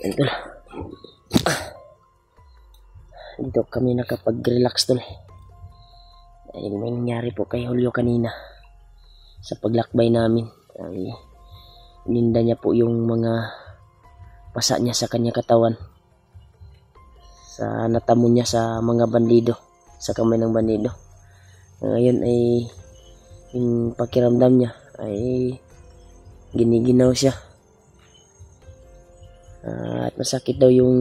Ito. Dito kami nakapag-relax tol. Dahil may nangyari po kay Julio kanina sa paglakbay namin. Ay, ininda niya po yung mga pasa niya sa kanya katawan. Sa natamo niya sa mga bandido, sa kamay ng bandido. Ngayon ay yung pakiramdam niya ay giniginaw siya. At masakit daw yung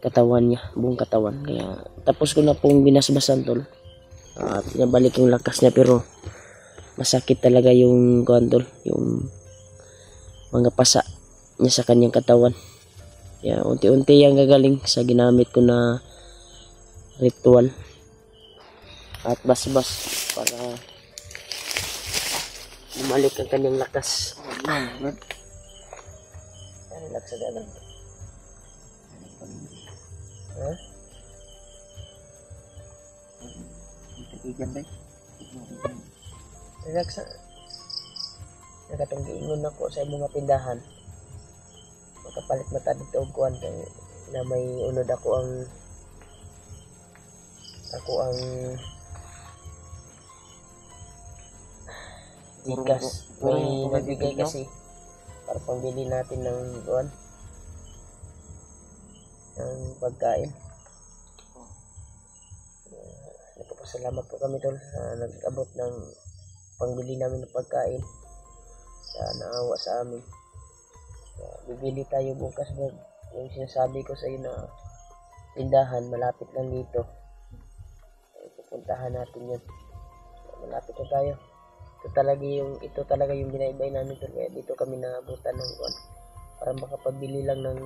katawan niya, buong katawan. Kaya tapos ko na pong binasbasan tol. At pinabalik yung lakas niya pero masakit talaga yung tol, yung mga pasa niya sa kanyang katawan. Kaya unti-unti yang gagaling sa ginamit ko na ritual at basbas para bumalik ang kanyang lakas. Relax sa dalang. Ha? Relax sa. Nakatong giingon ako sa mga tindahan. Makapalit mata dito og kuan kay na may unod ako ang Gcash. May nagbigay kasi para pangbili natin ng kuan ng pagkain. Nagpapasalamat po kami tol sa nag-abot ng pangbili namin ng pagkain sa naawa sa amin. Bibili tayo bukas bro. Yung sinasabi ko sa iyo na tindahan malapit lang dito. Pupuntahan natin yun. Malapit na tayo. Ito talaga yung binaybay namin tol. Kaya dito kami naabutan ng kuan para makapabili lang ng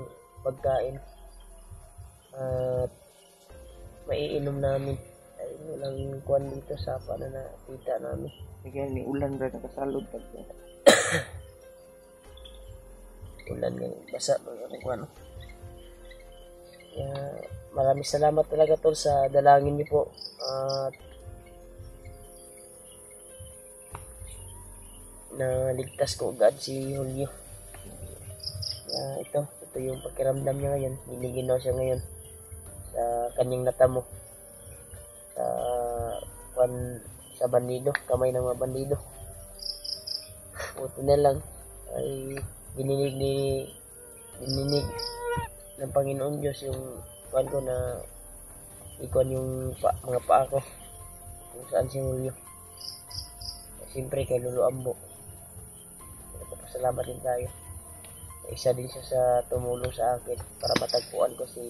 pagkain at maiinom namin. Ay walang kuan dito sa pananakita namin. Kaya ni ulan ra nakasalod pag ulan ngayon basa mga kuan. Maraming salamat talaga tol sa dalangin niyo po at na ligtas ko agad si Julio. Ito yung pakiramdam niya ngayon. Giniginaw siya ngayon sa kanyang natamo sa bandido, kamay ng mga bandido. Buti na lang ay gininig ng Panginoon Diyos yung kuan ko na ikuan yung mga paa ko kung saan si Julio. Siyempre kay Lolo Ambo. Salamat din tayo. Isa din siya sa tumulong sa akin para matagpuan ko si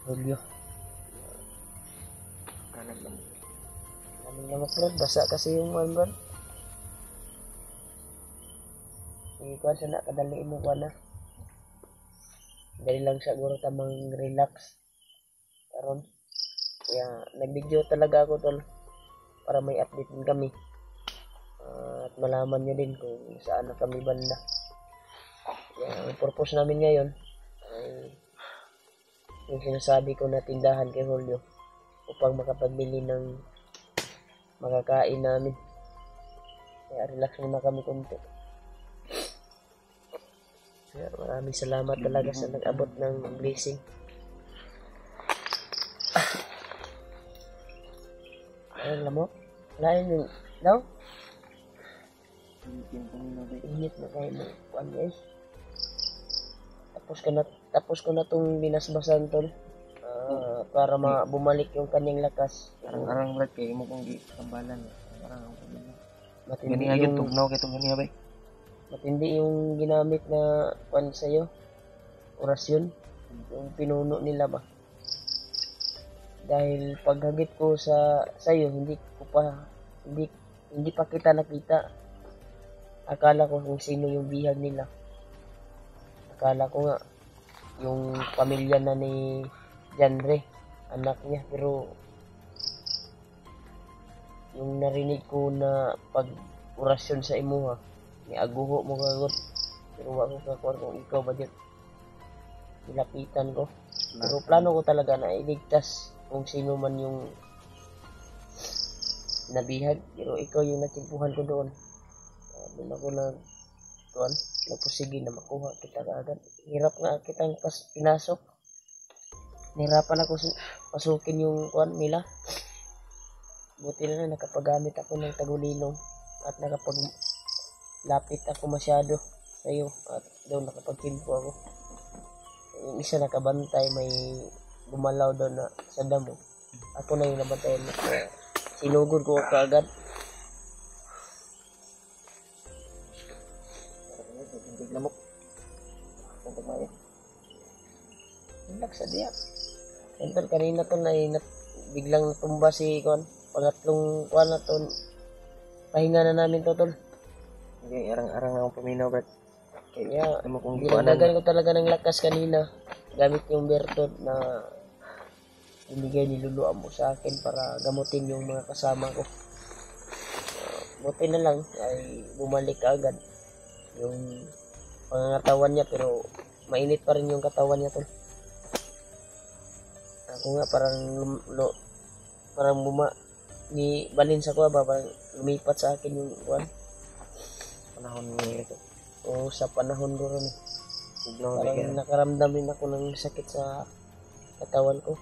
Julio. Kaming naman bro, basa kasi yung one bro. Ikuan siya na, kadaliin mo ko na. Dali lang siguro tamang relax. Karon. Kaya nag-video talaga ako tol para may update din kami. At malaman nyo din kung saan na kami banda. Ang purpose namin ngayon ay yung sinasabi ko na tindahan kay Julio upang makapagbili ng makakain namin. Kaya relax muna kami konti. Kaya maraming salamat talaga sa nag-abot ng blessing. Alam mo? Lain yung daw? Init na kayo ng kuan guys. Tapos ko na tong binasbasan tol para bumalik yung kanyang lakas. Arang brad kay mo kung gitambalan. Arang matindi gani yung tugnaw kay tong gani bay. Matindi yung ginamit na kuan sa'yo. Orasyon. Yung pinuno nila ba. Dahil paghagit ko sa'yo, hindi pa kita nakita. Akala ko kung sino yung bihag nila. Akala ko nga yung pamilya na ni Janre, anak niya. Pero yung narinig ko na pag-orasyon sa imuha, may aguho mo kagot. Pero wako kakuha kung ikaw ba dyan. Nilapitan ko. Pero plano ko talaga na iligtas kung sino man yung nabihag. Pero ikaw yung natimpuhan ko doon. Doon ako na tuwan. nagpursige na makuha kita kaagad. Hirap nga kitang pinasok. Nahirapan ako pasukin yung kuan nila. Buti na lang nakapagamit ako ng tagulilong at nakapaglapit ako masyado sa iyo at doon nakapagtimpo ako. Yung isa nakabantay, may gumalaw doon na sa damo. Ako na yung nabantayan mo. Sinugod ko kaagad. Lamok. Ang pagmaya. Relax sa diya. Enter kanina to na biglang natumba si Kon. Pangatlong kuan na to. Pahinga na namin to tol. Okay, arang-arang na akong paminaw, Brad. Kaya Alam mo kung gikuanan. ginagagan ko talaga ng lakas kanina. Gamit yung Bertod na binigay ni Lulu Amo sa akin para gamutin yung mga kasama ko. Buti na lang ay bumalik agad yung pangangatawan niya, pero mainit pa rin yung katawan niya tol. Ako nga parang ni balin sa kuha ba, parang lumipat sa akin yung kuwan. Panahon ni ito. O sa panahon ko rin. Biglang Parang bigyan. nakaramdam din ako ng sakit sa katawan ko.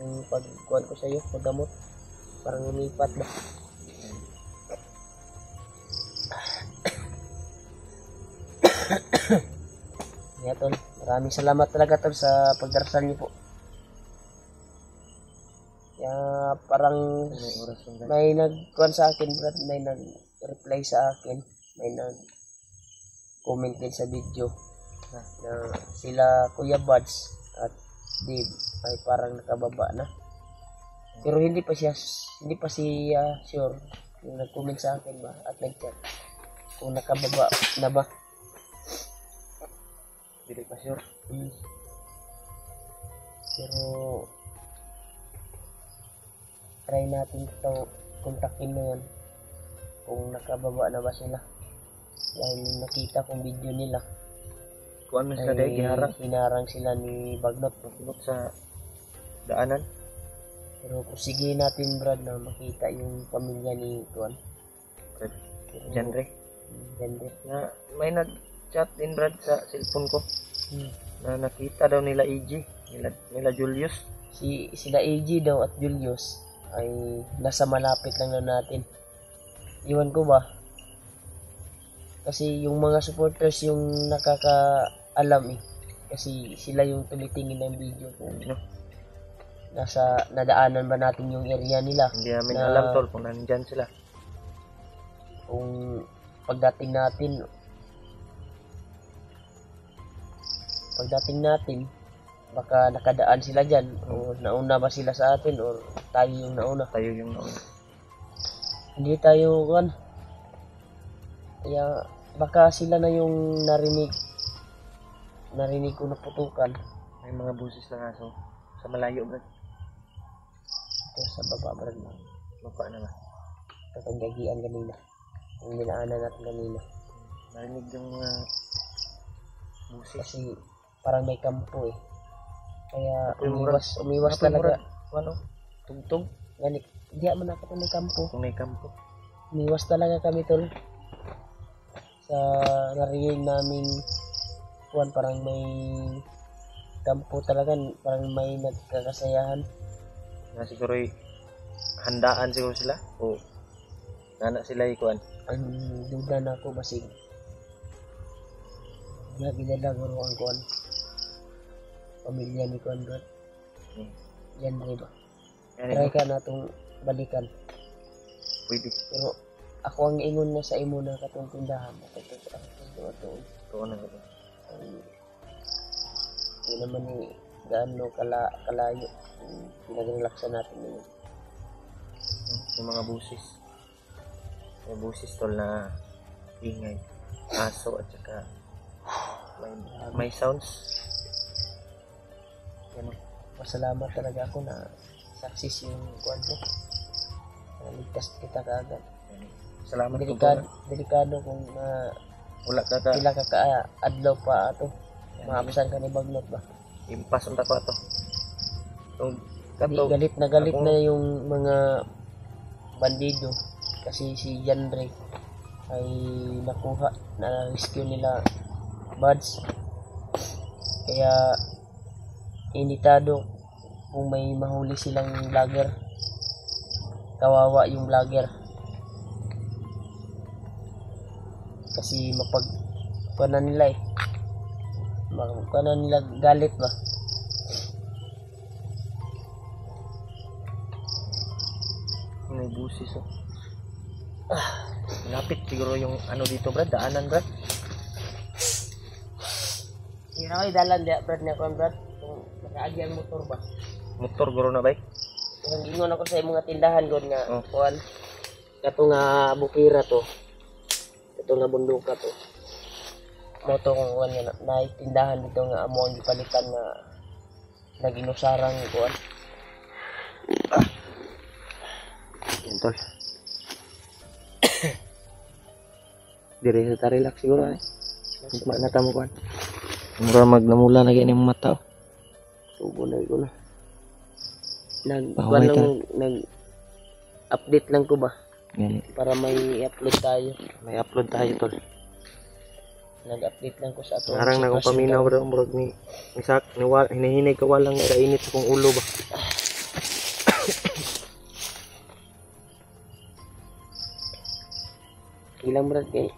Yung pagkuhan ko sa iyo, paggamot. Parang lumipat ba. Yeah, tol. Maraming salamat talaga tol sa pagdarasal niyo po. Kaya parang May oras yung Brad. may nagkuhan sa akin, Brad. May nag-reply sa akin. May nag-comment din sa video na sila Kuya Buds at Dave ay parang nakababa na. Pero hindi pa siya sure yung nag-comment sa akin ba at nag-chat kung nakababa na ba. Hindi pa sure. Pero try natin ito kontakin na yan kung nakababa na ba sila. Dahil nakita kong video nila Kuan mo sila dahil giharang. hinarang sila ni Bagnot. Pagpunot sa daanan. Pero sige natin Brad na makita yung pamilya ni Tuan. Brad. Genre. Ganda. Na may nag-chat din, Brad, sa cellphone ko. Na nakita daw nila EG. Nila Julius. Sila AG daw at Julius ay nasa malapit lang na natin. Iwan ko ba? Kasi yung mga supporters yung nakakaalam eh. Kasi sila yung tumitingin ng video kung No? nadaanan ba natin yung area nila. Hindi namin Na- alam, tol, kung nandyan sila. Kung pagdating natin baka nakadaan sila dyan o nauna ba sila sa atin o tayo yung nauna. Tayo yung nauna. Hindi tayo kan. Kaya baka sila na yung narinig ko na putukan. May mga busis lang aso. Sa malayo, Brad. Ito sa baba Brad. Mapa na nga. Itong gagian kanina. Yung dinaanan natin kanina. Narinig yung mga busis. Kasi parang may kampo eh. Kaya Apoy umiwas Apoy talaga. Ano? Tugtog. Ganit. Hindi ako nakita may kampo. Kung may kampo. Umiwas talaga kami tol. Sa narinig namin parang may kampo talaga. Parang may nagkakasayahan. Na siguro handaan siguro sila. O nana sila ikuan. Ang duda na ako basig. Ginala ko ang kuan. Pamilya ni kuan Brad. Yan ba? Try ka na itong balikan. Pwede. Pero ako ang ingon na sa imo na katong tindahan. Ito. Ito na ito. Hindi naman ni gaano kalayo. Pinag-relaxan natin yun. Yung mga busis. May busis, tol, na ingay. Aso at saka may sounds. Yan o. Pasalamat talaga ako na success yung kuan ko. Ligtas kita kaagad. Salamat po. Delikado kung Wala ka ka. pila ka adlaw pa ato. Maapsan ka ni Bagnot ba? Impas ang tako ato. Di, galit ako- na yung mga bandido kasi si Janre ay nakuha, na-rescue nila buds. Kaya initado kung may mahuli silang vlogger. Kawawa yung vlogger. Kasi mapagkuhanan nila eh. Mapagkuhanan nila galit ba? May busis oh. Lapit siguro yung ano dito brad, daanan brad. Hindi na kayo dalan diya brad niya kon brad. Kung nakaagi ang motor ba? Motor guro na bay. Kung gingon ako sa mga tindahan god nga Oh. kuan. Kato nga bukira to. Kato nga bunduka to. Moto kung kuan nga na tindahan dito nga amo ang gipalitan nga naginusarang kuan. Yan tol. Dire sa relax siguro ay. Hikma na tamo kuan. Mura magnamula na gani mata. Subo na ko na. Pahuway Nag-update lang ko ba? Gani. Para may upload tayo. May upload tayo tol. Nag-update lang ko sa ato. Narang na kong paminaw bro, murag ni isak ni hinihinay ka walang kainit sa kong ulo ba. Ilang brad kay.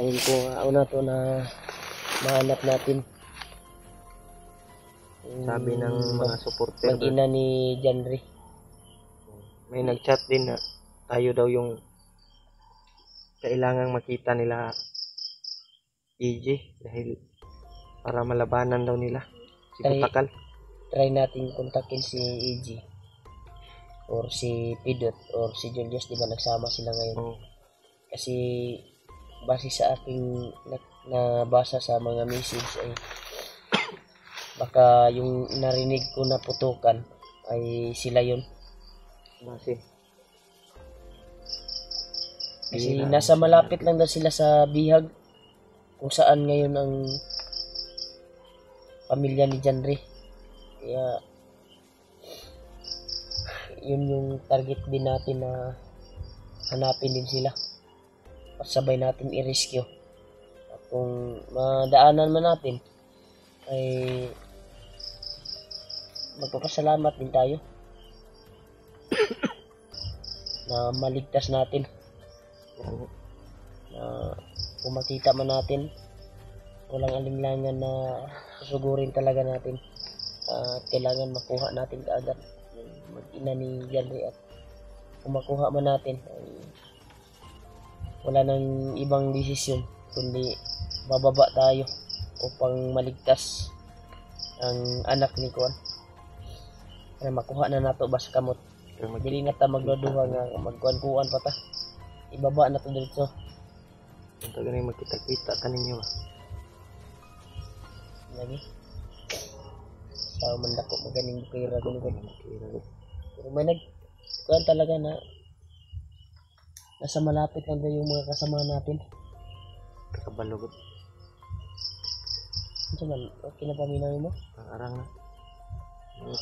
Ayun ko una to na mahanap natin. Sabi ng mga supporter. Mag-ina ni Janry. May nag-chat din na tayo daw yung kailangang makita nila EJ dahil para malabanan daw nila si Ay, Butakal. Try natin kontakin si EG or si Pidot or si Julius, di ba nagsama sila ngayon? Oh. Kasi base sa aking nabasa sa mga message ay baka yung narinig ko na putukan ay sila yun. Kasi nasa malapit lang daw sila sa Bihag kung saan ngayon ang pamilya ni Janry. Kaya yun yung target din natin na hanapin din sila. Pasabay natin i-rescue. At kung madaanan man natin ay magpapasalamat din tayo na maligtas natin. Na kung makita man natin, walang alinlangan na susugurin talaga natin. At kailangan makuha natin kaagad mag-ina ni Janry. At kung makuha man natin ay wala nang ibang desisyon kundi bababa tayo upang maligtas ang anak ni Kuan. Kaya makuha na nato ba sa kamot. Dili na ta magduduha nga magkuan-kuan pa ta. Ibaba na to dito. Ito ganun magkita-kita ka ninyo ba? Lagi. Sa mandako maganing bukira ko. Pero may kuan talaga na nasa malapit lang daw yung mga kasama natin. Kakabalugod. Ano man, okay na paminaw mo? Ang arang na.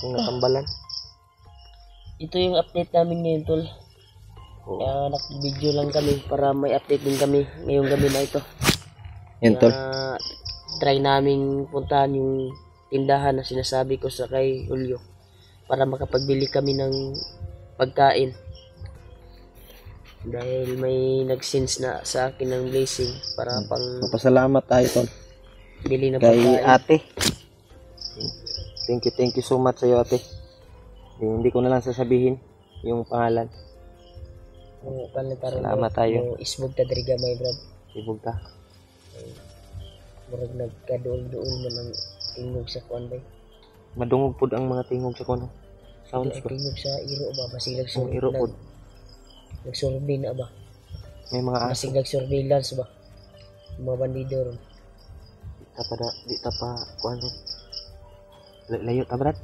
Kung natambalan. Ito yung update namin ngayon, tol. Kaya nag-video lang kami para may update din kami ngayong gabi na ito. Yan tol. Try naming puntahan yung tindahan na sinasabi ko sa kay Julio para makapagbili kami ng pagkain. Dahil may nag-sense na sa akin ng blessing para pang Papasalamat tayo tol. bili na Kay pagkain. ate. Thank you so much sa iyo ate. Hindi ko na lang sasabihin yung pangalan. Salamat tayo. Isbog ta diri gamay, brad. Ibog ta. Murag nagkaduol-duol man ang tingog sa kuan bay. Madungog pud ang mga tingog sa kono. Sounds ko. Tingog sa iro ba basilag Ang iro pud. Nagsurvey na ba? May mga aso. Basilag surveillance ba? Mga bandido ron. Di ta pa kuan ron. Layo ta brad.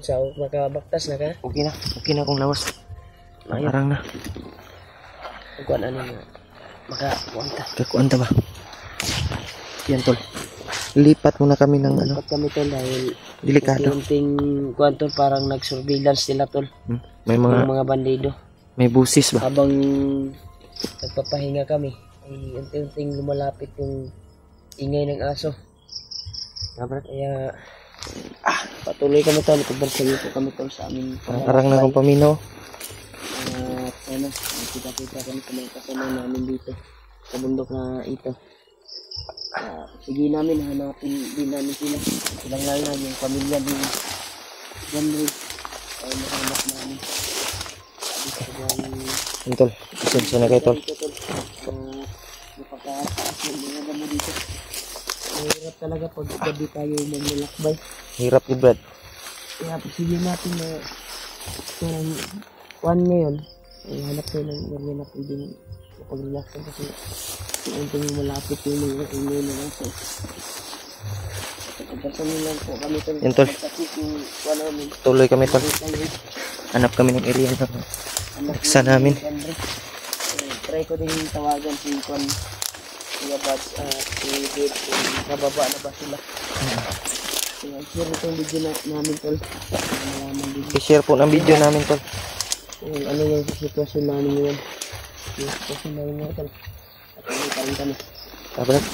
Sa makabaktas na ka? Okay na kung lawas. Arang na. Kuan ano na. Makakuan ta. Kakuan ta ba? Yan tol. lipat muna kami ng ano, Dapat kami tol dahil delikado. unting kuwan tol, parang nag-surveillance sila tol. May Ng mga bandido. may busis ba? Habang nagpapahinga kami, ay unti-unting lumalapit yung ingay ng aso. Kaya patuloy kami tol, pagbarsayo po kami tol sa aming Arang na akong paminaw. At ano, kita-kita kami sa mga kasama namin dito sa bundok na ito. Sige namin, hanapin din namin sila. Silang lalo na yung pamilya din. Ganun. Ay mahanap namin. Tol, pasensya na kayo tol. Napakataas ng mga damo dito. Mahirap talaga pag gabi tayo maglalakbay. Hirap ni Brad. Kaya sige natin na parang one ngayon. Ay hanap tayo ng area na pwedeng pag-relaxan kasi unting malapit yung mga ingay na aso. Pagkasamin lang po kami tol. Yan, tol. Namin. Tuloy kami tol. Hanap kami ng area na sa namin. Try ko din tawagan si Kwan, Kuya Bads at si Dave kung kababa na ba sila. Kaya share itong video namin tol. Malaman din I-share po ng video namin tol. kung ano yung sitwasyon namin ngayon. Yung sitwasyon namin ngayon tol. At ano pa rin kami. Brad.